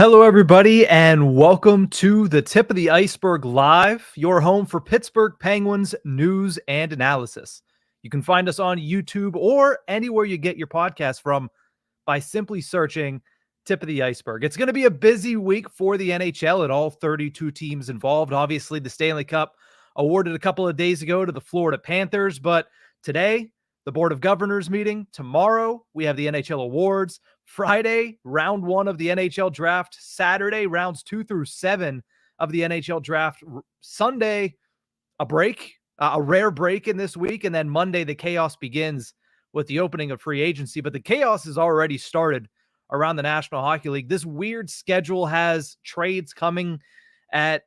Hello, everybody, and welcome to the Tip of the Ice-Burgh Live, your home for Pittsburgh Penguins news and analysis. You can find us on YouTube or anywhere you get your podcast from by simply searching Tip of the Ice-Burgh. It's going to be a busy week for the NHL and all 32 teams involved. Obviously, the Stanley Cup awarded a couple of days ago to the Florida Panthers, but today, the Board of Governors meeting. Tomorrow, we have the NHL awards. Friday, round 1 of the NHL draft. Saturday, rounds 2 through 7 of the NHL draft. Sunday, a break, a rare break in this week. And then Monday, the chaos begins with the opening of free agency. But the chaos has already started around the National Hockey League. This weird schedule has trades coming at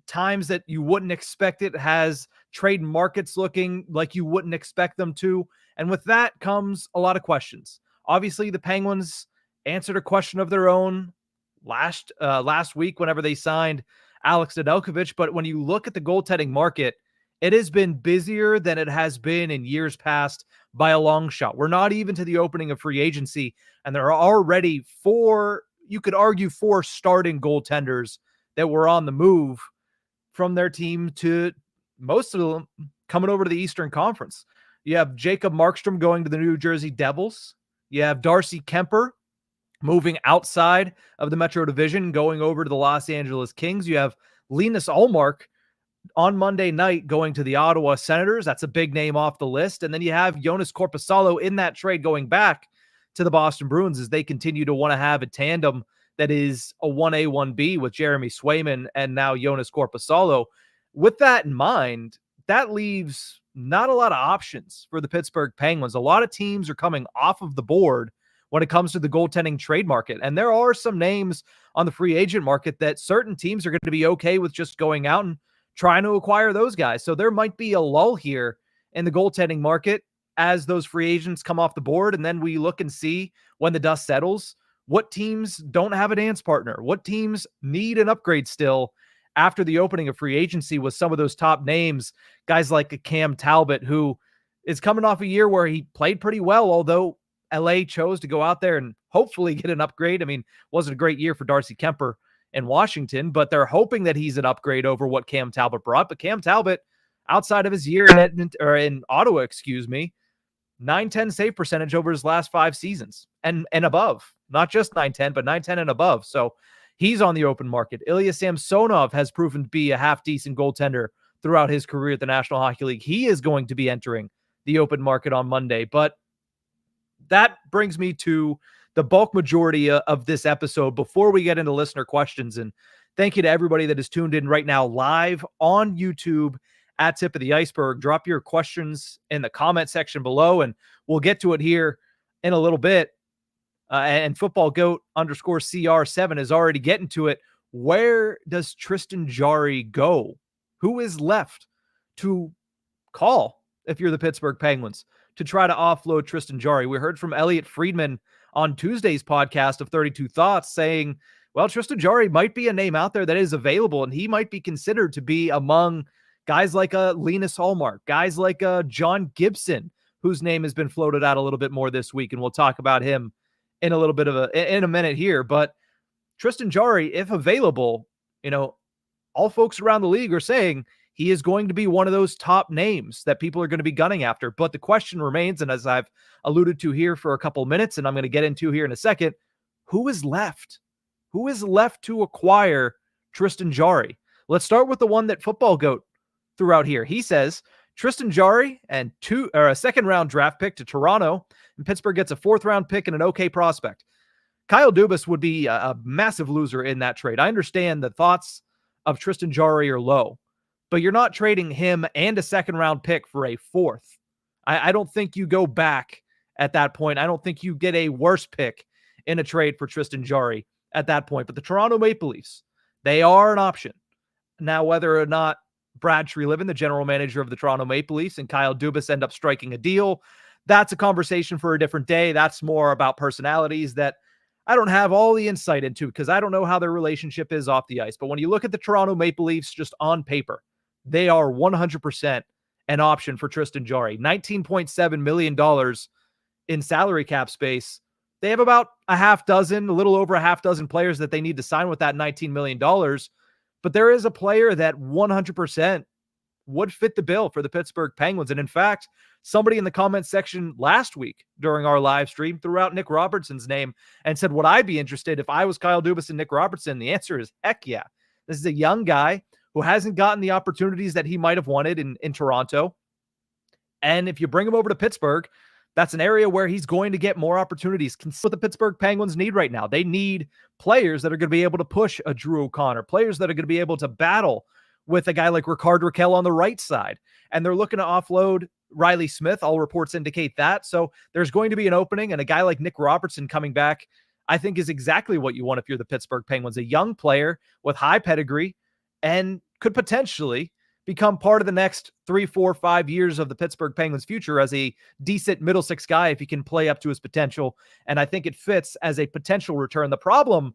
times that you wouldn't expect it, has trade markets looking like you wouldn't expect them to. And with that comes a lot of questions. Obviously, the Penguins answered a question of their own last week whenever they signed Alex Nedeljkovic. But when you look at the goaltending market, it has been busier than it has been in years past by a long shot. We're not even to the opening of free agency, and there are already you could argue four starting goaltenders that were on the move from their team, to most of them coming over to the Eastern Conference. You have Jacob Markstrom going to the New Jersey Devils. You have Darcy Kemper moving outside of the Metro Division, going over to the Los Angeles Kings. You have Linus Ullmark on Monday night going to the Ottawa Senators. That's a big name off the list. And then you have Jonas Korpisalo in that trade going back to the Boston Bruins as they continue to want to have a tandem that is a 1A, 1B with Jeremy Swayman and now Jonas Korpisalo. With that in mind, that leaves not a lot of options for the Pittsburgh Penguins. A lot of teams are coming off of the board when it comes to the goaltending trade market. And there are some names on the free agent market that certain teams are going to be okay with just going out and trying to acquire those guys. So there might be a lull here in the goaltending market as those free agents come off the board. And then we look and see, when the dust settles, what teams don't have a dance partner, what teams need an upgrade still after the opening of free agency with some of those top names, guys like a Cam Talbot, who is coming off a year where he played pretty well, although LA chose to go out there and hopefully get an upgrade. I mean, wasn't a great year for Darcy Kemper in Washington, but they're hoping that he's an upgrade over what Cam Talbot brought. But Cam Talbot, outside of his year in Ottawa, 910 save percentage over his last 5 seasons and above, not just 910, but 910 and above. So he's on the open market. Ilya Samsonov has proven to be a half-decent goaltender throughout his career at the National Hockey League. He is going to be entering the open market on Monday. But that brings me to the bulk majority of this episode before we get into listener questions. And thank you to everybody that is tuned in right now live on YouTube at Tip of the Ice-Burgh. Drop your questions in the comment section below, and we'll get to it here in a little bit. And Football Goat _CR7 is already getting to it. Where does Tristan Jarry go? Who is left to call if you're the Pittsburgh Penguins to try to offload Tristan Jarry? We heard from Elliot Friedman on Tuesday's podcast of 32 Thoughts saying, well, Tristan Jarry might be a name out there that is available, and he might be considered to be among guys like Linus Ullmark, guys like John Gibson, whose name has been floated out a little bit more this week, and we'll talk about him in a minute here. But Tristan Jarry, if available, all folks around the league are saying he is going to be one of those top names that people are going to be gunning after. But the question remains, and as I've alluded to here for a couple minutes, and I'm going to get into here in a second, who is left? Who is left to acquire Tristan Jarry? Let's start with the one that Football Goat threw out here. He says Tristan Jarry and a second-round draft pick to Toronto, and Pittsburgh gets a 4th-round pick and an okay prospect. Kyle Dubas would be a massive loser in that trade. I understand the thoughts of Tristan Jarry are low, but you're not trading him and a 2nd-round pick for a 4th. I don't think you go back at that point. I don't think you get a worse pick in a trade for Tristan Jarry at that point. But the Toronto Maple Leafs, they are an option. Now, whether or not Brad Treliving, the general manager of the Toronto Maple Leafs, and Kyle Dubas end up striking a deal, that's a conversation for a different day. That's more about personalities that I don't have all the insight into because I don't know how their relationship is off the ice. But when you look at the Toronto Maple Leafs just on paper, they are 100% an option for Tristan Jarry. $19.7 million in salary cap space. They have about a little over a half dozen players that they need to sign with that $19 million. But there is a player that 100% would fit the bill for the Pittsburgh Penguins. And in fact, somebody in the comment section last week during our live stream threw out Nick Robertson's name and said, would I be interested if I was Kyle Dubas and Nick Robertson? The answer is heck yeah. This is a young guy who hasn't gotten the opportunities that he might have wanted in Toronto. And if you bring him over to Pittsburgh, that's an area where he's going to get more opportunities. What the Pittsburgh Penguins need right now. They need players that are going to be able to push a Drew O'Connor, players that are going to be able to battle with a guy like Rickard Rakell on the right side. And they're looking to offload Riley Smith. All reports indicate that. So there's going to be an opening, and a guy like Nick Robertson coming back, I think, is exactly what you want if you're the Pittsburgh Penguins. A young player with high pedigree and could potentially become part of the next 3, 4, 5 years of the Pittsburgh Penguins' future as a decent middle six guy if he can play up to his potential. And I think it fits as a potential return. The problem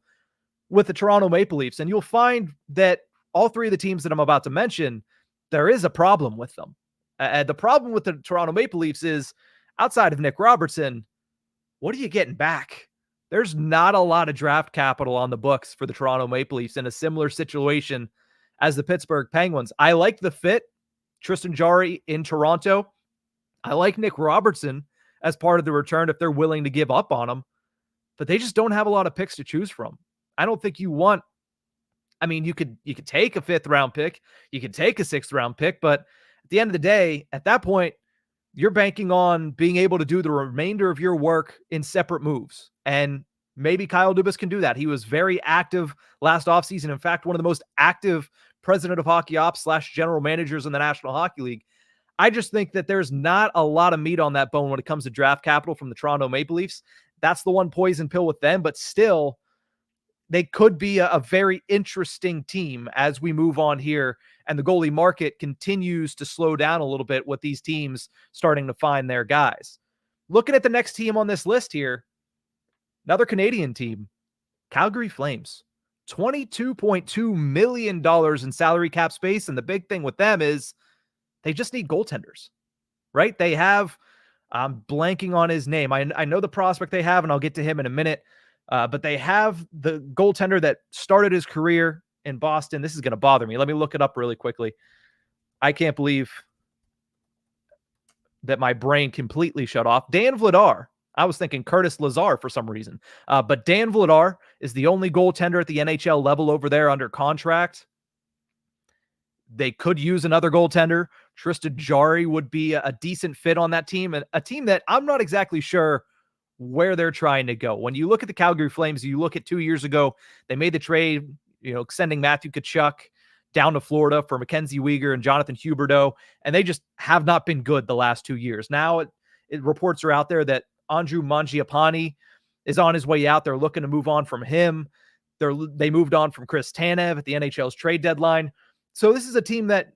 with the Toronto Maple Leafs, and you'll find that all three of the teams that I'm about to mention, there is a problem with them. The problem with the Toronto Maple Leafs is, outside of Nick Robertson, what are you getting back? There's not a lot of draft capital on the books for the Toronto Maple Leafs in a similar situation as the Pittsburgh Penguins. I like the fit, Tristan Jarry in Toronto. I like Nick Robertson as part of the return if they're willing to give up on him, but they just don't have a lot of picks to choose from. I don't think you want, I mean, you could take a 5th round pick, you could take a 6th round pick, but at the end of the day, at that point, you're banking on being able to do the remainder of your work in separate moves. And maybe Kyle Dubas can do that. He was very active last offseason. In fact, one of the most active president of hockey ops / general managers in the National Hockey League. I just think that there's not a lot of meat on that bone when it comes to draft capital from the Toronto Maple Leafs. That's the one poison pill with them, but still, they could be a very interesting team as we move on here. And the goalie market continues to slow down a little bit with these teams starting to find their guys. Looking at the next team on this list here, another Canadian team, Calgary Flames. $22.2 million in salary cap space. And the big thing with them is they just need goaltenders, right? They have, I'm blanking on his name. I know the prospect they have, and I'll get to him in a minute. But they have the goaltender that started his career in Boston. This is going to bother me. Let me look it up really quickly. I can't believe that my brain completely shut off. Dan Vladar. I was thinking Curtis Lazar for some reason. But Dan Vladar is the only goaltender at the NHL level over there under contract. They could use another goaltender. Tristan Jarry would be a decent fit on that team, and a team that I'm not exactly sure where they're trying to go. When you look at the Calgary Flames, you look at 2 years ago, they made the trade, sending Matthew Tkachuk down to Florida for Mackenzie Weegar and Jonathan Huberdeau, and they just have not been good the last 2 years. Now reports are out there that Andrew Mangiapane is on his way out. They're looking to move on from him. They moved on from Chris Tanev at the NHL's trade deadline. So this is a team that,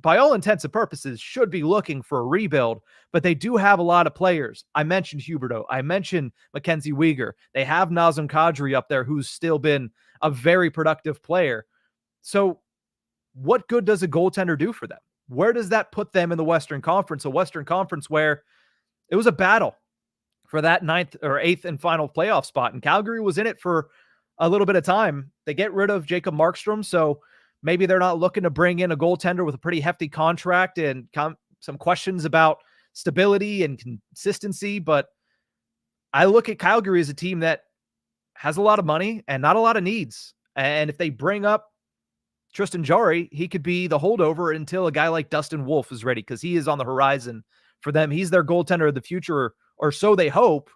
by all intents and purposes, should be looking for a rebuild, but they do have a lot of players. I mentioned Huberdeau. I mentioned Mackenzie Weegar. They have Nazem Kadri up there, who's still been a very productive player. So what good does a goaltender do for them? Where does that put them in the Western Conference? A Western Conference where it was a battle for that 9th or 8th and final playoff spot, and Calgary was in it for a little bit of time. They get rid of Jacob Markstrom, so maybe they're not looking to bring in a goaltender with a pretty hefty contract and some questions about stability and consistency. But I look at Calgary as a team that has a lot of money and not a lot of needs. And if they bring up Tristan Jarry, he could be the holdover until a guy like Dustin Wolf is ready, because he is on the horizon for them. He's their goaltender of the future, or so they hope.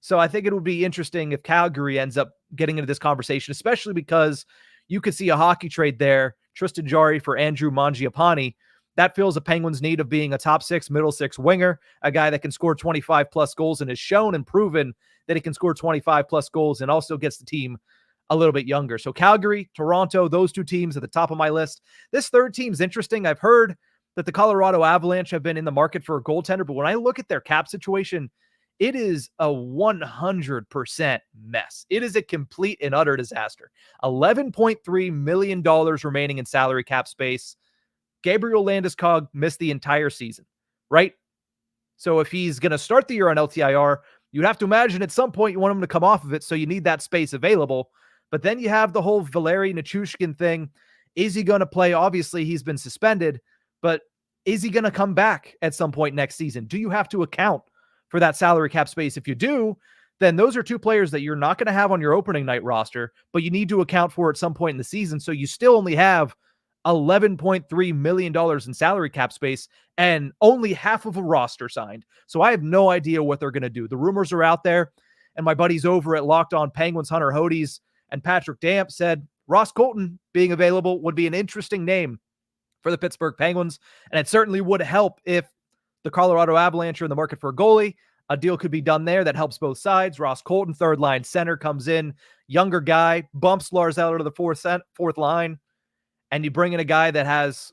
So I think it would be interesting if Calgary ends up getting into this conversation, especially because you could see a hockey trade there, Tristan Jarry for Andrew Mangiapane. That fills a Penguins' need of being a top 6, middle 6 winger, a guy that can score 25-plus goals and has shown and proven that he can score 25-plus goals, and also gets the team a little bit younger. So Calgary, Toronto, those two teams at the top of my list. This third team's interesting. I've heard that the Colorado Avalanche have been in the market for a goaltender, but when I look at their cap situation, it is a 100% mess. It is a complete and utter disaster. $11.3 million remaining in salary cap space. Gabriel Landeskog missed the entire season, right? So if he's going to start the year on LTIR, You'd have to imagine at some point you want him to come off of it, so you need that space available. But then you have the whole Valeri Nichushkin thing. Is he going to play? Obviously, he's been suspended, but is he going to come back at some point next season? Do you have to account for that salary cap space? If you do, then those are two players that you're not going to have on your opening night roster, but you need to account for at some point in the season. So you still only have $11.3 million in salary cap space and only half of a roster signed. So I have no idea what they're going to do. The rumors are out there, and my buddies over at Locked On Penguins, Hunter Hodes and Patrick Damp, said Ross Colton being available would be an interesting name for the Pittsburgh Penguins, and it certainly would help if the Colorado Avalanche are in the market for a goalie. A deal could be done there that helps both sides. Ross Colton, third line center, comes in, younger guy, bumps Lars Eller to the fourth line, and you bring in a guy that has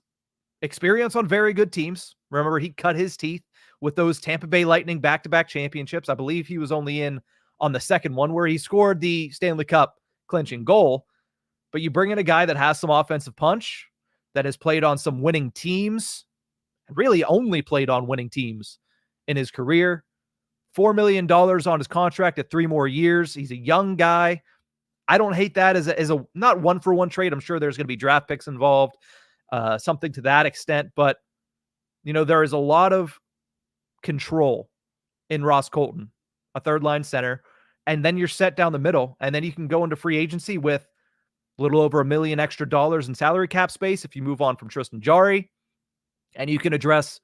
experience on very good teams. Remember, he cut his teeth with those Tampa Bay Lightning back-to-back championships. I believe he was only in on the second one where he scored the Stanley Cup clinching goal. But you bring in a guy that has some offensive punch, that has played on some winning teams, really only played on winning teams in his career. $4 million on his contract at 3 more years. He's a young guy. I don't hate that as a not one-for-one trade. I'm sure there's going to be draft picks involved, something to that extent. But, there is a lot of control in Ross Colton, a third-line center. And then you're set down the middle. And then you can go into free agency with a little over $1 million extra in salary cap space if you move on from Tristan Jarry. And you can address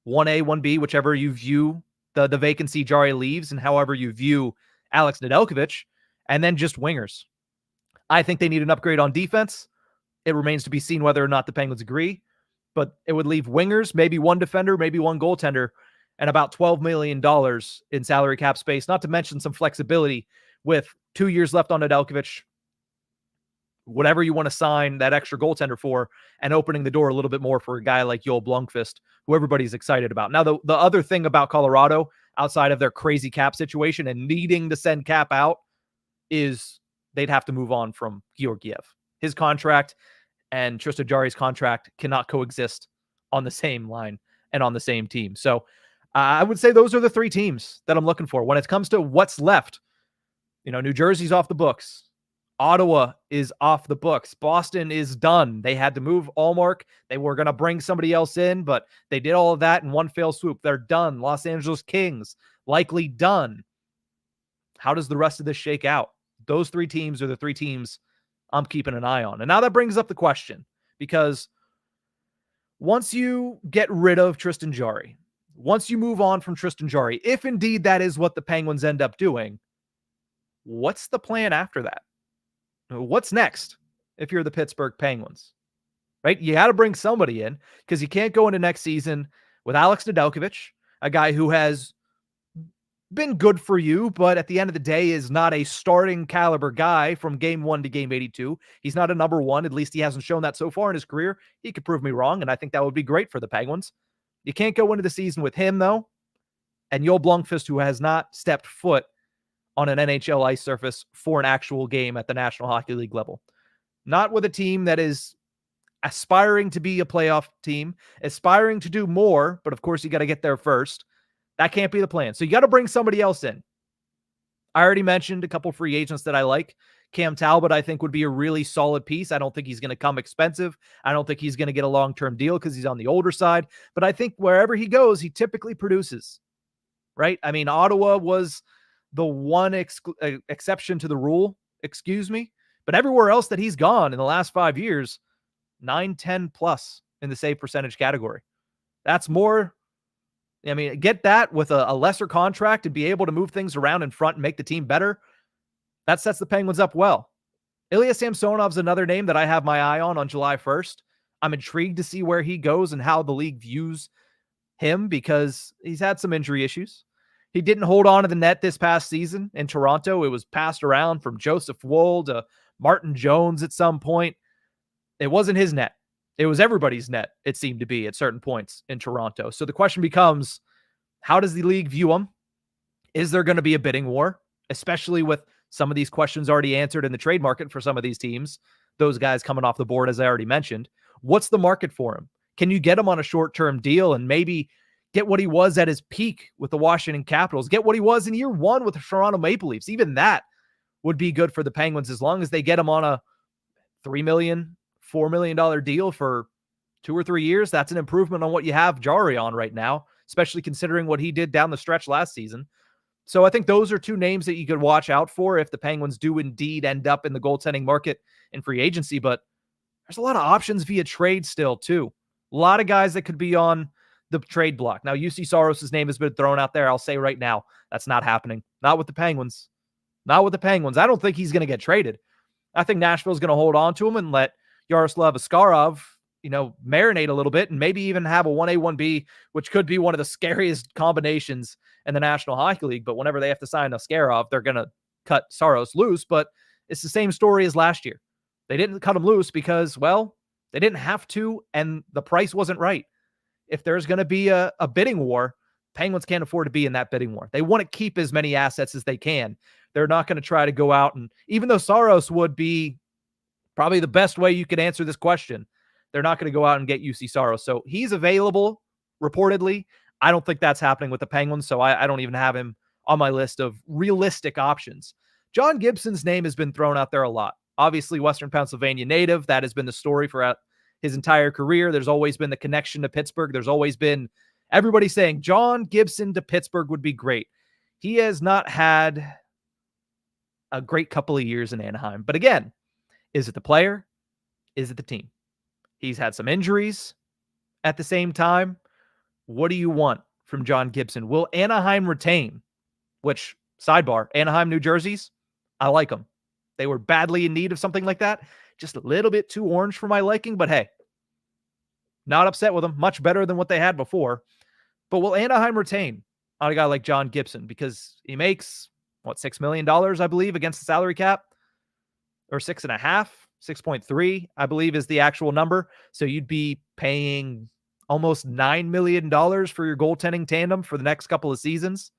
1A, 1B, whichever you view the vacancy Jarry leaves and however you view Alex Nedeljkovic, and then just wingers. I think they need an upgrade on defense. It remains to be seen whether or not the Penguins agree, but it would leave wingers, maybe one defender, maybe one goaltender, and about $12 million in salary cap space, not to mention some flexibility with 2 years left on Nedeljkovic, whatever you want to sign that extra goaltender for, and opening the door a little bit more for a guy like Joel Blomqvist, who everybody's excited about. Now, the other thing about Colorado, outside of their crazy cap situation and needing to send cap out, is they'd have to move on from Georgiev. His contract and Tristan Jarry's contract cannot coexist on the same line and on the same team. So I would say those are the 3 teams that I'm looking for. When it comes to what's left, New Jersey's off the books. Ottawa is off the books. Boston is done. They had to move Allmark. They were going to bring somebody else in, but they did all of that in one fell swoop. They're done. Los Angeles Kings, likely done. How does the rest of this shake out? Those 3 teams are the 3 teams I'm keeping an eye on. And now that brings up the question, because once you get rid of Tristan Jarry, once you move on from Tristan Jarry, if indeed that is what the Penguins end up doing, what's the plan after that? What's next if you're the Pittsburgh Penguins, right? You got to bring somebody in, because you can't go into next season with Alex Nedeljkovic, a guy who has been good for you, but at the end of the day is not a starting caliber guy from game 1 to game 82. He's not a number 1. At least he hasn't shown that so far in his career. He could prove me wrong, and I think that would be great for the Penguins. You can't go into the season with him, though, and Joel Blomqvist, who has not stepped foot on an NHL ice surface for an actual game at the National Hockey League level. Not with a team that is aspiring to be a playoff team, aspiring to do more, but of course you got to get there first. That can't be the plan. So you got to bring somebody else in. I already mentioned a couple free agents that I like. Cam Talbot, I think, would be a really solid piece. I don't think he's going to come expensive. I don't think he's going to get a long-term deal because he's on the older side. But I think wherever he goes, he typically produces, right? I mean, Ottawa was the one exception to the rule, but everywhere else that he's gone in the last 5 years, 9-10 plus in the save percentage category. That's more. I mean, get that with a lesser contract and be able to move things around in front and make the team better. That sets the Penguins up well. Ilya Samsonov's another name that I have my eye on July 1st. I'm intrigued to see where he goes and how the league views him, because he's had some injury issues. He didn't hold on to the net this past season in Toronto. It was passed around from Joseph Woll to Martin Jones at some point. It wasn't his net. It was everybody's net, it seemed to be at certain points in Toronto. So the question becomes, how does the league view him? Is there going to be a bidding war, especially with some of these questions already answered in the trade market for some of these teams, those guys coming off the board, as I already mentioned? What's the market for him? Can you get him on a short-term deal and maybe Get what he was at his peak with the Washington Capitals. Get what he was in year one with the Toronto Maple Leafs. Even that would be good for the Penguins as long as they get him on a $3 million, $4 million deal for 2 or 3 years. That's an improvement on what you have Jarry on right now, especially considering what he did down the stretch last season. So I think those are 2 names that you could watch out for if the Penguins do indeed end up in the goaltending market in free agency. But there's a lot of options via trade still, too. A lot of guys that could be on the trade block. Now, UC Saros' name has been thrown out there. I'll say right now, that's not happening. Not with the Penguins. Not with the Penguins. I don't think he's going to get traded. I think Nashville's going to hold on to him and let Yaroslav Askarov, marinate a little bit and maybe even have a 1A, 1B, which could be one of the scariest combinations in the National Hockey League. But whenever they have to sign Askarov, they're going to cut Saros loose. But it's the same story as last year. They didn't cut him loose because, well, they didn't have to, and the price wasn't right. If there's going to be a bidding war, Penguins can't afford to be in that bidding war. They want to keep as many assets as they can. They're not going to try to go out and, even though Saros would be probably the best way you could answer this question, they're not going to go out and get UC Saros. So he's available, reportedly. I don't think that's happening with the Penguins, so I don't even have him on my list of realistic options. John Gibson's name has been thrown out there a lot. Obviously, Western Pennsylvania native. That has been the story for his entire career. There's always been the connection to Pittsburgh. There's always been everybody saying John Gibson to Pittsburgh would be great. He has not had a great couple of years in Anaheim. But again, is it the player? Is it the team? He's had some injuries at the same time. What do you want from John Gibson? Will Anaheim retain? Which, sidebar, Anaheim, New Jersey's, I like them. They were badly in need of something like that. Just a little bit too orange for my liking, but hey, not upset with them. Much better than what they had before. But will Anaheim retain on a guy like John Gibson? Because he makes, $6 million, I believe, against the salary cap? Or 6.5, 6.3, I believe is the actual number. So you'd be paying almost $9 million for your goaltending tandem for the next couple of seasons.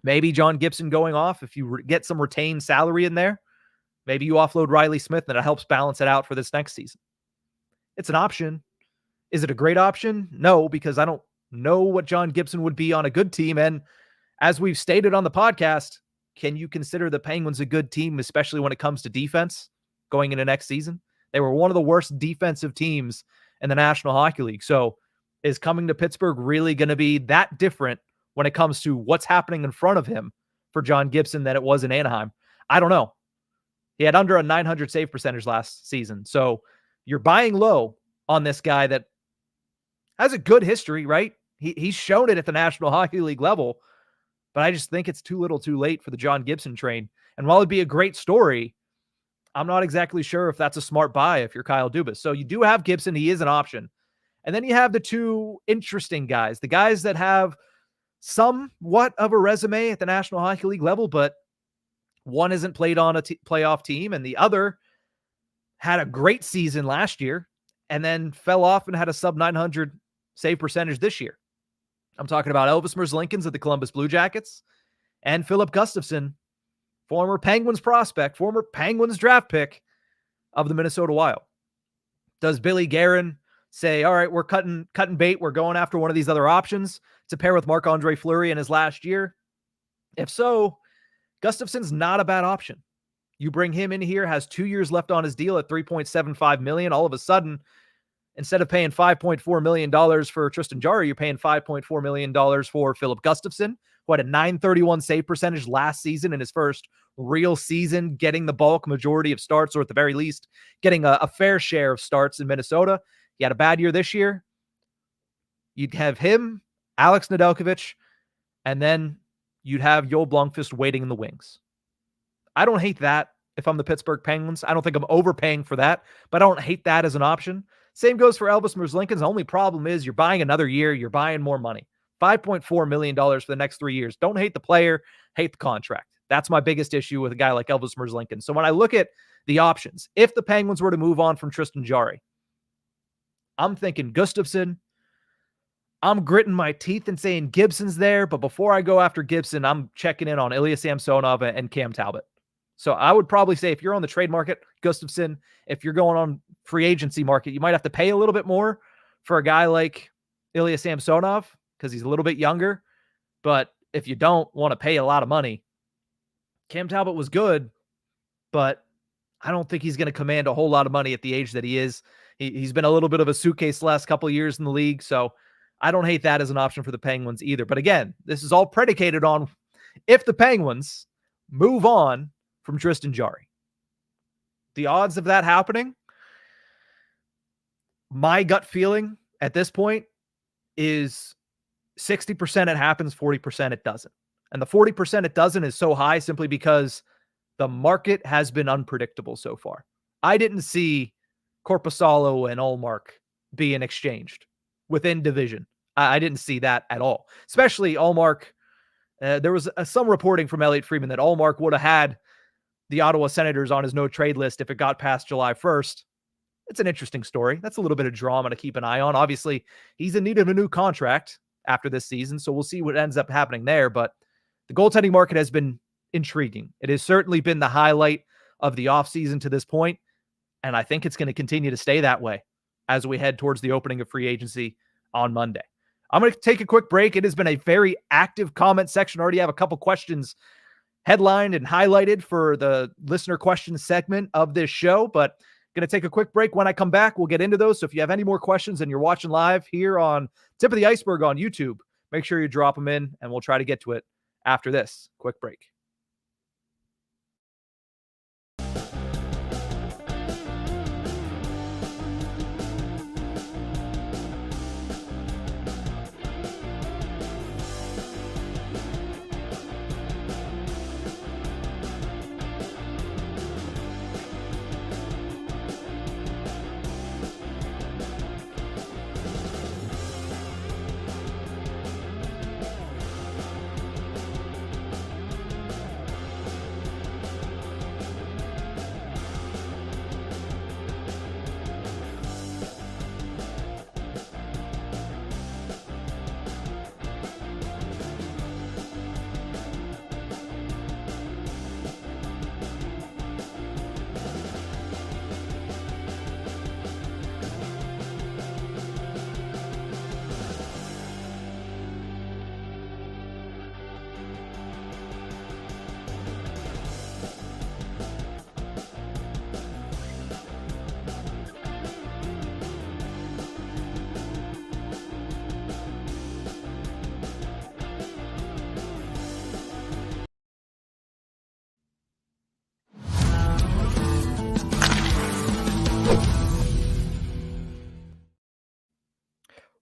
Maybe John Gibson going off, if you get some retained salary in there, maybe you offload Riley Smith and it helps balance it out for this next season. It's an option. Is it a great option? No, because I don't know what John Gibson would be on a good team. And as we've stated on the podcast, can you consider the Penguins a good team, especially when it comes to defense going into next season? They were one of the worst defensive teams in the National Hockey League. So is coming to Pittsburgh really going to be that different when it comes to what's happening in front of him for John Gibson than it was in Anaheim? I don't know. He had under a 900 save percentage last season. So you're buying low on this guy that has a good history, right? He's shown it at the National Hockey League level, but I just think it's too little too late for the John Gibson train. And while it'd be a great story, I'm not exactly sure if that's a smart buy if you're Kyle Dubas. So you do have Gibson. He is an option. And then you have the 2 interesting guys, the guys that have somewhat of a resume at the National Hockey League level, but one isn't played on a playoff team, and the other had a great season last year and then fell off and had a sub-900 save percentage this year. I'm talking about Elvis Merzlikins of the Columbus Blue Jackets and Philip Gustafson, former Penguins prospect, former Penguins draft pick of the Minnesota Wild. Does Billy Guerin say, all right, we're cutting bait, we're going after one of these other options to pair with Marc-Andre Fleury in his last year? If so, Gustafson's not a bad option. You bring him in here, has 2 years left on his deal at $3.75 million. All of a sudden, instead of paying $5.4 million for Tristan Jarry, you're paying $5.4 million for Philip Gustafson, who had a .931 save percentage last season in his first real season, getting the bulk majority of starts, or at the very least, getting a fair share of starts in Minnesota. He had a bad year this year. You'd have him, Alex Nedeljkovic, and then you'd have Joel Blomqvist waiting in the wings. I don't hate that if I'm the Pittsburgh Penguins. I don't think I'm overpaying for that, but I don't hate that as an option. Same goes for Elvis Merzlikins. The only problem is you're buying another year. You're buying more money. $5.4 million for the next 3 years. Don't hate the player, hate the contract. That's my biggest issue with a guy like Elvis Merzlikins. So when I look at the options, if the Penguins were to move on from Tristan Jarry, I'm thinking Gustafson. I'm gritting my teeth and saying Gibson's there, but before I go after Gibson, I'm checking in on Ilya Samsonov and Cam Talbot. So I would probably say if you're on the trade market, Gustafson. If you're going on free agency market, you might have to pay a little bit more for a guy like Ilya Samsonov. because he's a little bit younger. But if you don't want to pay a lot of money, Cam Talbot was good, but I don't think he's going to command a whole lot of money at the age that he is. He's been a little bit of a suitcase the last couple of years in the league, so I don't hate that as an option for the Penguins either. But again, this is all predicated on if the Penguins move on from Tristan Jarry. The odds of that happening, my gut feeling at this point is 60% it happens, 40% it doesn't. And the 40% it doesn't is so high simply because the market has been unpredictable so far. I didn't see Korpisalo and Ullmark being exchanged within division. I didn't see that at all. Especially Ullmark. There was some reporting from Elliot Friedman that Ullmark would have had the Ottawa Senators on his no trade list if it got past July 1st. It's an interesting story. That's a little bit of drama to keep an eye on. Obviously, he's in need of a new contract after this season, so we'll see what ends up happening there. But the goaltending market has been intriguing. It has certainly been the highlight of the offseason to this point, and I think it's going to continue to stay that way as we head towards the opening of free agency on Monday. I'm going to take a quick break. It has been a very active comment section. I already have a couple questions headlined and highlighted for the listener questions segment of this show, but going to take a quick break. When I come back, we'll get into those. So if you have any more questions and you're watching live here on Tip of the Ice-Burgh on YouTube, make sure you drop them in and we'll try to get to it after this quick break.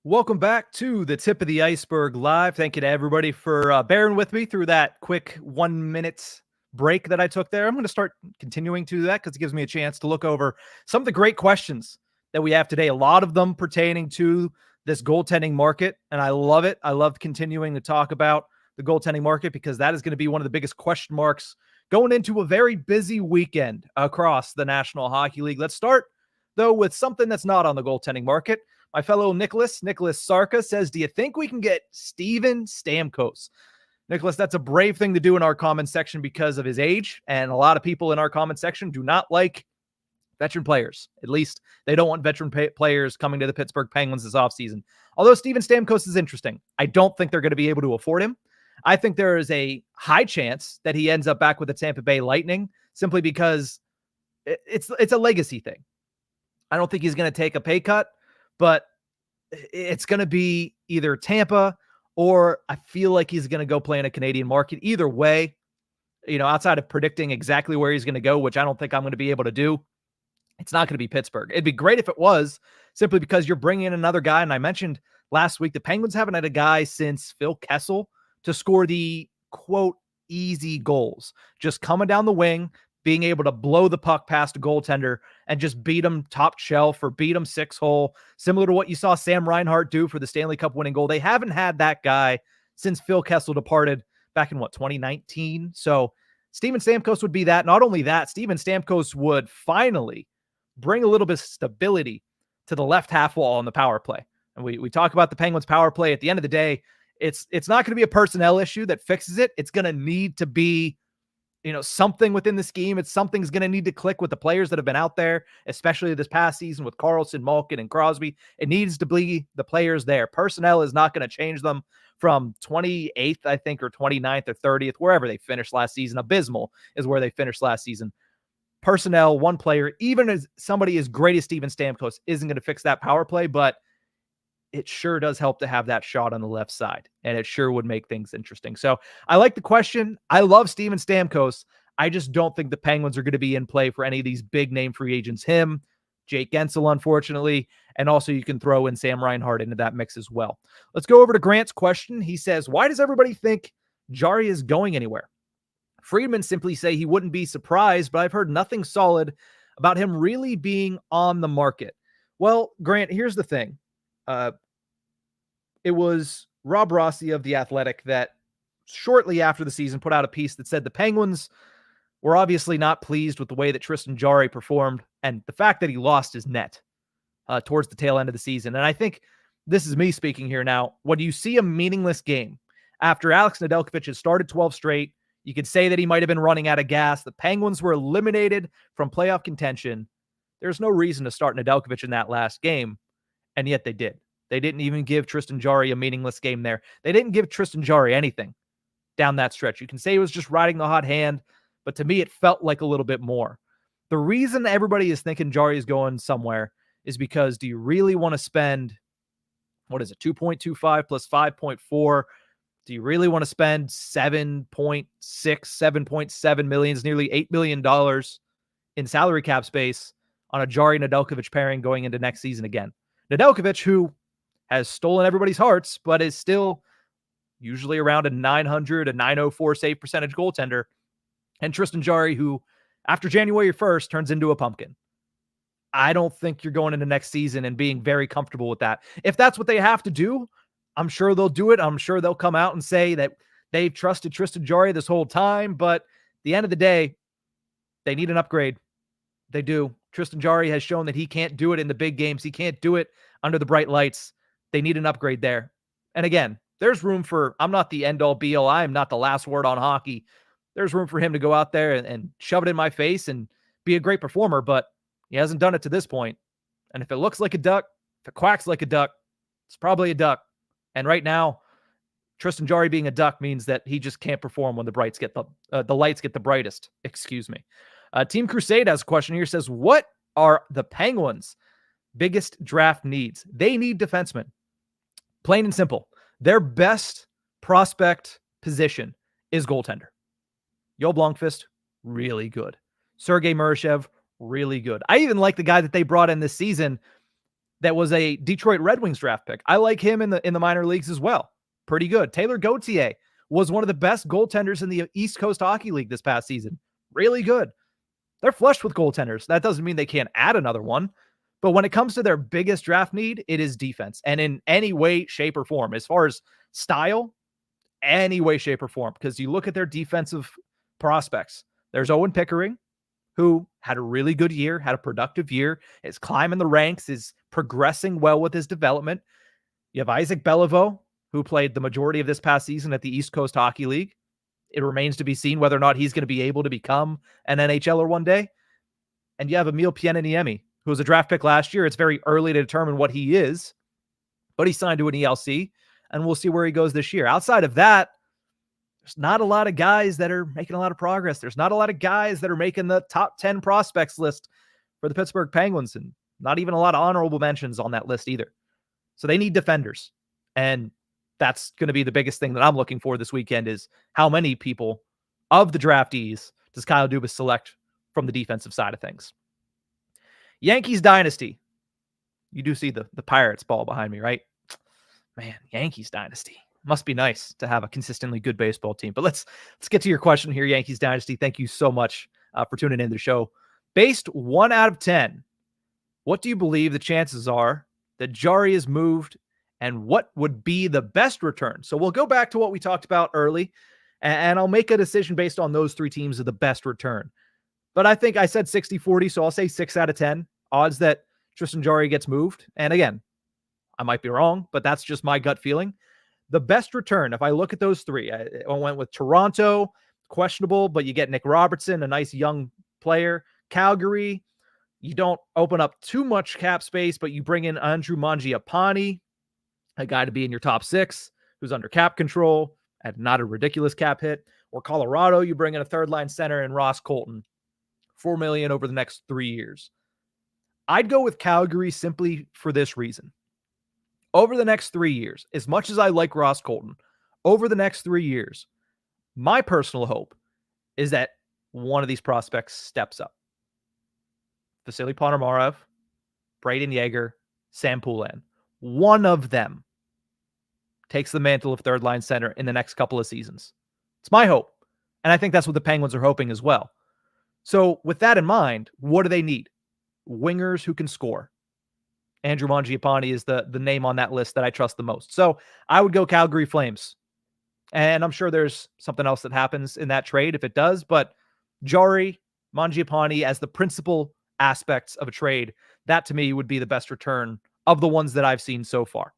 Welcome back to the Tip of the Ice-Burgh Live. Thank you to everybody for bearing with me through that quick 1 minute break that I took there. I'm going to start continuing to do that because it gives me a chance to look over some of the great questions that we have today. A lot of them pertaining to this goaltending market, and I love it. I love continuing to talk about the goaltending market because that is going to be one of the biggest question marks going into a very busy weekend across the National Hockey League. Let's start, though, with something that's not on the goaltending market. My fellow Nicholas Sarka says, do you think we can get Steven Stamkos? Nicholas, that's a brave thing to do in our comment section because of his age. And a lot of people in our comment section do not like veteran players. At least they don't want veteran players coming to the Pittsburgh Penguins this offseason. Although Steven Stamkos is interesting, I don't think they're going to be able to afford him. I think there is a high chance that he ends up back with the Tampa Bay Lightning simply because it's a legacy thing. I don't think he's going to take a pay cut, but it's going to be either Tampa or I feel like he's going to go play in a Canadian market. Either way, outside of predicting exactly where he's going to go, which I don't think I'm going to be able to do, it's not going to be Pittsburgh. It'd be great if it was, simply because you're bringing in another guy. And I mentioned last week, the Penguins haven't had a guy since Phil Kessel to score the, quote, easy goals. Just coming down the wing, being able to blow the puck past a goaltender and just beat him top shelf or beat him 6-hole, similar to what you saw Sam Reinhart do for the Stanley Cup winning goal. They haven't had that guy since Phil Kessel departed back in 2019. So Steven Stamkos would be that. Not only that, Steven Stamkos would finally bring a little bit of stability to the left half wall on the power play. And we talk about the Penguins power play. At the end of the day, it's not going to be a personnel issue that fixes it. It's going to need to be something within the scheme. Something's going to need to click with the players that have been out there, especially this past season with Karlsson, Malkin, and Crosby. It needs to be the players there. Personnel is not going to change them from 28th, I think, or 29th or 30th, wherever they finished last season. Abysmal is where they finished last season. Personnel, one player, even as somebody as great as Steven Stamkos, isn't going to fix that power play, but it sure does help to have that shot on the left side, and it sure would make things interesting. So I like the question. I love Steven Stamkos. I just don't think the Penguins are going to be in play for any of these big name free agents. Him, Jake Gensel, unfortunately, and also you can throw in Sam Reinhart into that mix as well. Let's go over to Grant's question. He says, why does everybody think Jarry is going anywhere? Friedman simply say he wouldn't be surprised, but I've heard nothing solid about him really being on the market. Well, Grant, here's the thing. It was Rob Rossi of The Athletic that shortly after the season put out a piece that said the Penguins were obviously not pleased with the way that Tristan Jarry performed and the fact that he lost his net towards the tail end of the season. And I think this is me speaking here now. When you see a meaningless game after Alex Nedeljkovic has started 12 straight, you could say that he might have been running out of gas. The Penguins were eliminated from playoff contention. There's no reason to start Nedeljkovic in that last game, and yet they did. They didn't even give Tristan Jarry a meaningless game there. They didn't give Tristan Jarry anything down that stretch. You can say he was just riding the hot hand, but to me, it felt like a little bit more. The reason everybody is thinking Jarry is going somewhere is because do you really want to spend, 2.25 plus 5.4? Do you really want to spend 7.6, 7.7 million, nearly $8 million in salary cap space on a Jarry Nedeljkovic pairing going into next season again? Nedeljkovic, who has stolen everybody's hearts, but is still usually around a 900, a 904 save percentage goaltender. And Tristan Jarry, who after January 1st turns into a pumpkin. I don't think you're going into next season and being very comfortable with that. If that's what they have to do, I'm sure they'll do it. I'm sure they'll come out and say that they've trusted Tristan Jarry this whole time. But at the end of the day, they need an upgrade. They do. Tristan Jarry has shown that he can't do it in the big games. He can't do it under the bright lights. They need an upgrade there. And again, there's room for, I'm not the end all be all. I am not the last word on hockey. There's room for him to go out there and shove it in my face and be a great performer, but he hasn't done it to this point. And if it looks like a duck, if it quacks like a duck, it's probably a duck. And right now, Tristan Jarry being a duck means that he just can't perform when the lights get the brightest. Excuse me. Team Crusade has a question here. Says, what are the Penguins' biggest draft needs? They need defensemen. Plain and simple. Their best prospect position is goaltender. Yo Blomqvist, really good. Sergei Murashev, really good. I even like the guy that they brought in this season that was a Detroit Red Wings draft pick. I like him in the minor leagues as well. Pretty good. Taylor Gauthier was one of the best goaltenders in the East Coast Hockey League this past season. Really good. They're flushed with goaltenders. That doesn't mean they can't add another one. But when it comes to their biggest draft need, it is defense. And in any way, shape, or form, as far as style, any way, shape, or form. Because you look at their defensive prospects. There's Owen Pickering, who had a really good year, had a productive year, is climbing the ranks, is progressing well with his development. You have Isaac Beliveau, who played the majority of this past season at the East Coast Hockey League. It remains to be seen whether or not he's going to be able to become an NHLer one day. And you have Emil Pieniemi, who was a draft pick last year. It's very early to determine what he is, but he signed to an ELC, and we'll see where he goes this year. Outside of that, there's not a lot of guys that are making a lot of progress. There's not a lot of guys that are making the top 10 prospects list for the Pittsburgh Penguins, and not even a lot of honorable mentions on that list either. So they need defenders. And that's going to be the biggest thing that I'm looking for this weekend is how many people of the draftees does Kyle Dubas select from the defensive side of things. Yankees dynasty. You do see the Pirates ball behind me, right? Man, Yankees dynasty. Must be nice to have a consistently good baseball team. But let's get to your question here, Yankees dynasty. Thank you so much for tuning in to the show. Based 1 out of 10, what do you believe the chances are that Jarry is moved, and what would be the best return? So we'll go back to what we talked about early, and I'll make a decision based on those three teams of the best return. But I think I said 60-40, so I'll say 6 out of 10 odds that Tristan Jarry gets moved. And again, I might be wrong, but that's just my gut feeling. The best return, if I look at those three, I went with Toronto, questionable, but you get Nick Robertson, a nice young player. Calgary, you don't open up too much cap space, but you bring in Andrew Mangiapane, a guy to be in your top 6, who's under cap control and not a ridiculous cap hit. Or Colorado, you bring in a third-line center in Ross Colton, $4 million over the next 3 years. I'd go with Calgary simply for this reason. Over the next 3 years, as much as I like Ross Colton, over the next 3 years, my personal hope is that one of these prospects steps up. Vasily Ponomarev, Braden Yeager, Sam Poulin. One of them takes the mantle of third-line center in the next couple of seasons. It's my hope. And I think that's what the Penguins are hoping as well. So with that in mind, what do they need? Wingers who can score. Andrew Mangiapane is the name on that list that I trust the most. So I would go Calgary Flames. And I'm sure there's something else that happens in that trade if it does. But Jarry, Mangiapane as the principal aspects of a trade, that to me would be the best return of the ones that I've seen so far.